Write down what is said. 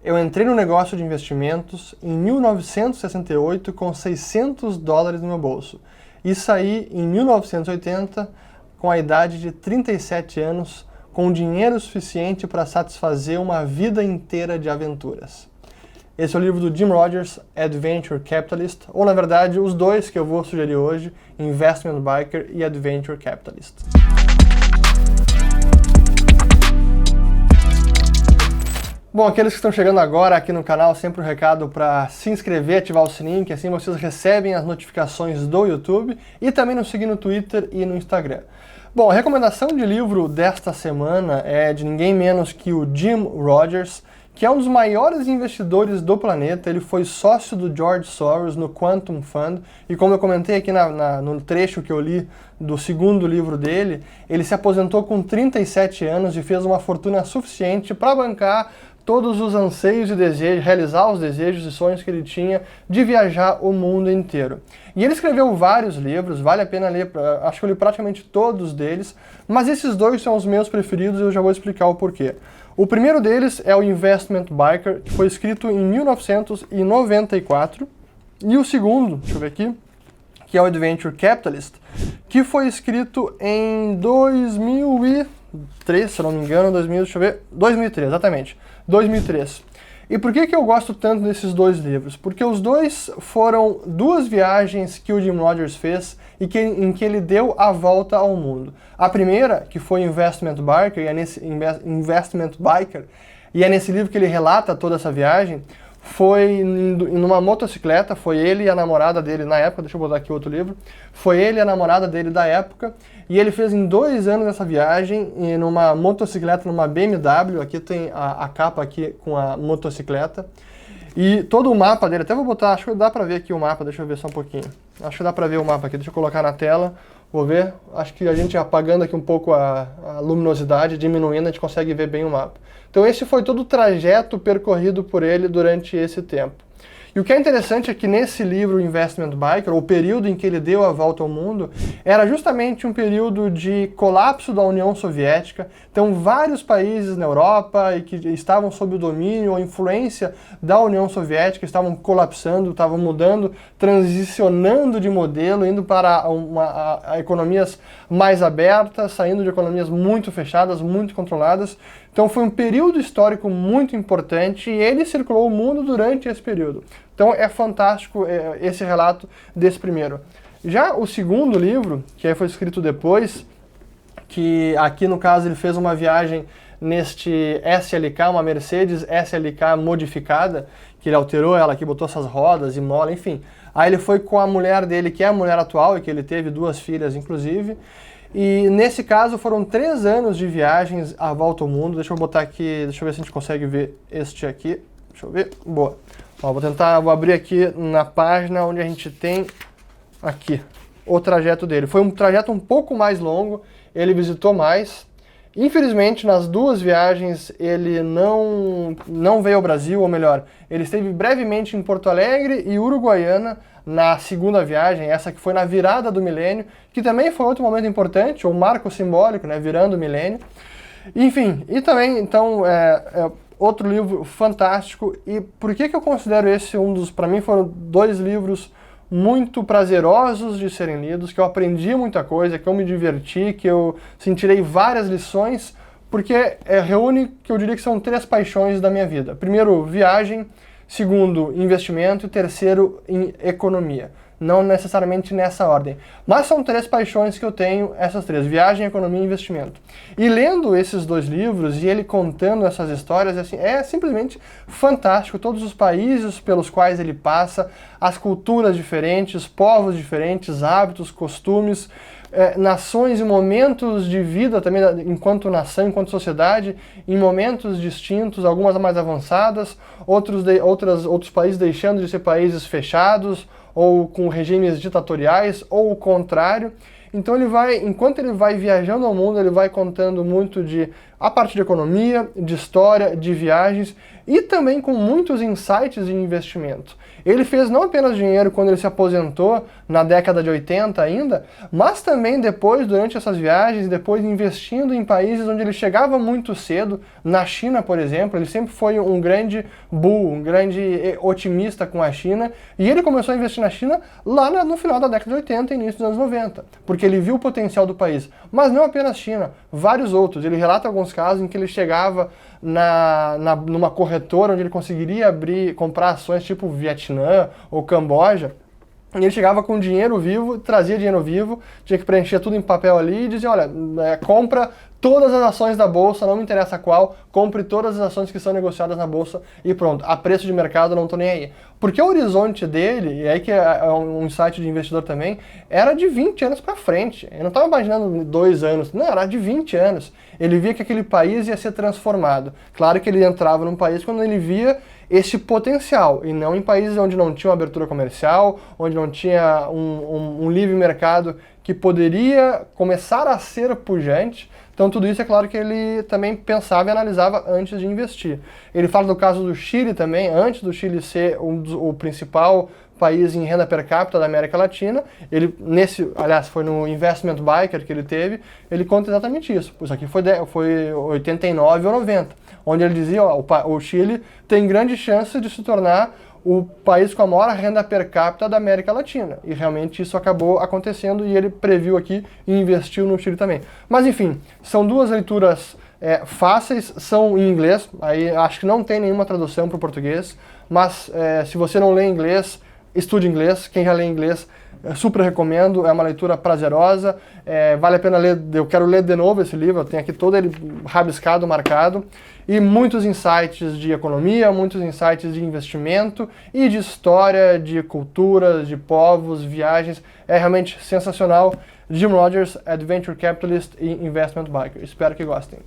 Eu entrei no negócio de investimentos em 1968 com $600 no meu bolso e saí em 1980 com a idade de 37 anos com dinheiro suficiente para satisfazer uma vida inteira de aventuras. Esse é o livro do Jim Rogers, Adventure Capitalist, ou na verdade os dois que eu vou sugerir hoje, Investment Biker e Adventure Capitalist. Bom, aqueles que estão chegando agora aqui no canal, sempre um recado para se inscrever, ativar o sininho, que assim vocês recebem as notificações do YouTube e também nos seguir no Twitter e no Instagram. Bom, a recomendação de livro desta semana é de ninguém menos que o Jim Rogers, que é um dos maiores investidores do planeta. Ele foi sócio do George Soros no Quantum Fund, e como eu comentei aqui no trecho que eu li do segundo livro dele, ele se aposentou com 37 anos e fez uma fortuna suficiente para bancar todos os anseios e desejos, realizar os desejos e sonhos que ele tinha de viajar o mundo inteiro. E ele escreveu vários livros, vale a pena ler, acho que eu li praticamente todos deles, mas esses dois são os meus preferidos e eu já vou explicar o porquê. O primeiro deles é o Investment Biker, que foi escrito em 1994, e o segundo, deixa eu ver aqui, que é o Adventure Capitalist, que foi escrito em 2003, se eu não me engano, 2003, exatamente, 2003. E por que eu gosto tanto desses dois livros? Porque os dois foram duas viagens que o Jim Rogers fez e em que ele deu a volta ao mundo. A primeira, que foi Investment Biker, e é nesse livro que ele relata toda essa viagem, foi numa motocicleta, foi ele e a namorada dele na época, deixa eu botar aqui outro livro, foi ele e a namorada dele da época, e ele fez em 2 anos essa viagem numa motocicleta, numa BMW, aqui tem a capa aqui com a motocicleta, e todo o mapa dele, até vou botar, acho que dá pra ver aqui o mapa, deixa eu ver só um pouquinho, acho que dá pra ver o mapa aqui, deixa eu colocar na tela, vou ver, acho que a gente apagando aqui um pouco a luminosidade, diminuindo, a gente consegue ver bem o mapa. Então esse foi todo o trajeto percorrido por ele durante esse tempo. E o que é interessante é que nesse livro Investment Biker, o período em que ele deu a volta ao mundo, era justamente um período de colapso da União Soviética. Então vários países na Europa e que estavam sob o domínio ou influência da União Soviética estavam colapsando, estavam mudando, transicionando de modelo, indo para economias mais abertas, saindo de economias muito fechadas, muito controladas. Então foi um período histórico muito importante e ele circulou o mundo durante esse período. Então é fantástico esse relato desse primeiro. Já o segundo livro, que aí foi escrito depois, que aqui no caso ele fez uma viagem neste SLK, uma Mercedes SLK modificada, que ele alterou ela aqui, botou essas rodas e mola, enfim. Aí ele foi com a mulher dele, que é a mulher atual, e que ele teve 2 filhas inclusive. E nesse caso foram 3 anos de viagens à volta ao mundo. Deixa eu botar aqui, deixa eu ver se a gente consegue ver este aqui. Deixa eu ver, boa. Ó, vou abrir aqui na página onde a gente tem aqui o trajeto dele. Foi um trajeto um pouco mais longo, ele visitou mais. Infelizmente, nas 2 viagens ele não veio ao Brasil, ou melhor, ele esteve brevemente em Porto Alegre e Uruguaiana na segunda viagem, essa que foi na virada do milênio, que também foi outro momento importante, ou marco simbólico, né, virando o milênio. Enfim, e também, então, outro livro fantástico. E por que eu considero esse para mim foram 2 livros muito prazerosos de serem lidos, que eu aprendi muita coisa, que eu me diverti, que eu tirei várias lições, porque reúne, que eu diria que são 3 paixões da minha vida. Primeiro, viagem. Segundo, investimento. E terceiro, em economia. Não necessariamente nessa ordem. Mas são 3 paixões que eu tenho, essas 3. Viagem, economia e investimento. E lendo esses 2 livros e ele contando essas histórias, assim, é simplesmente fantástico. Todos os países pelos quais ele passa, as culturas diferentes, povos diferentes, hábitos, costumes, nações e momentos de vida também, enquanto nação, enquanto sociedade, em momentos distintos, algumas mais avançadas, outros países deixando de ser países fechados, ou com regimes ditatoriais, ou o contrário. Então enquanto ele vai viajando ao mundo, ele vai contando muito de a parte de economia, de história, de viagens e também com muitos insights de investimento. Ele fez não apenas dinheiro quando ele se aposentou na década de 80 ainda, mas também depois, durante essas viagens, depois investindo em países onde ele chegava muito cedo. Na China, por exemplo, ele sempre foi um grande bull, um grande otimista com a China, e ele começou a investir na China lá no final da década de 80 e início dos anos 90, porque ele viu o potencial do país. Mas não apenas China, vários outros. Ele relata alguns casos em que ele chegava numa corretora onde ele conseguiria comprar ações tipo Vietnã ou Camboja, e ele chegava com dinheiro vivo, trazia dinheiro vivo, tinha que preencher tudo em papel ali e dizia, olha, compra todas as ações da bolsa, não me interessa qual, compre todas as ações que são negociadas na bolsa e pronto, a preço de mercado não tô nem aí. Porque o horizonte dele, e aí que é um insight de investidor também, era de 20 anos para frente. Eu não estava imaginando 2 anos, não, era de 20 anos. Ele via que aquele país ia ser transformado. Claro que ele entrava num país quando ele via esse potencial, e não em países onde não tinha uma abertura comercial, onde não tinha um livre mercado que poderia começar a ser pujante. Então tudo isso é claro que ele também pensava e analisava antes de investir. Ele fala do caso do Chile também, antes do Chile ser o principal país em renda per capita da América Latina. Ele, aliás, foi no Investment Biker que ele teve, ele conta exatamente isso. Isso aqui foi 89 ou 90, onde ele dizia, ó, o Chile tem grande chance de se tornar o país com a maior renda per capita da América Latina. E realmente isso acabou acontecendo e ele previu aqui e investiu no Chile também. Mas enfim, são duas leituras fáceis, são em inglês, aí acho que não tem nenhuma tradução para o português, mas se você não lê inglês, estude inglês. Quem já lê inglês, super recomendo, é uma leitura prazerosa, vale a pena ler. Eu quero ler de novo esse livro, eu tenho aqui todo ele rabiscado, marcado, e muitos insights de economia, muitos insights de investimento e de história, de culturas, de povos, viagens. É realmente sensacional. Jim Rogers, Adventure Capitalist e Investment Biker. Espero que gostem.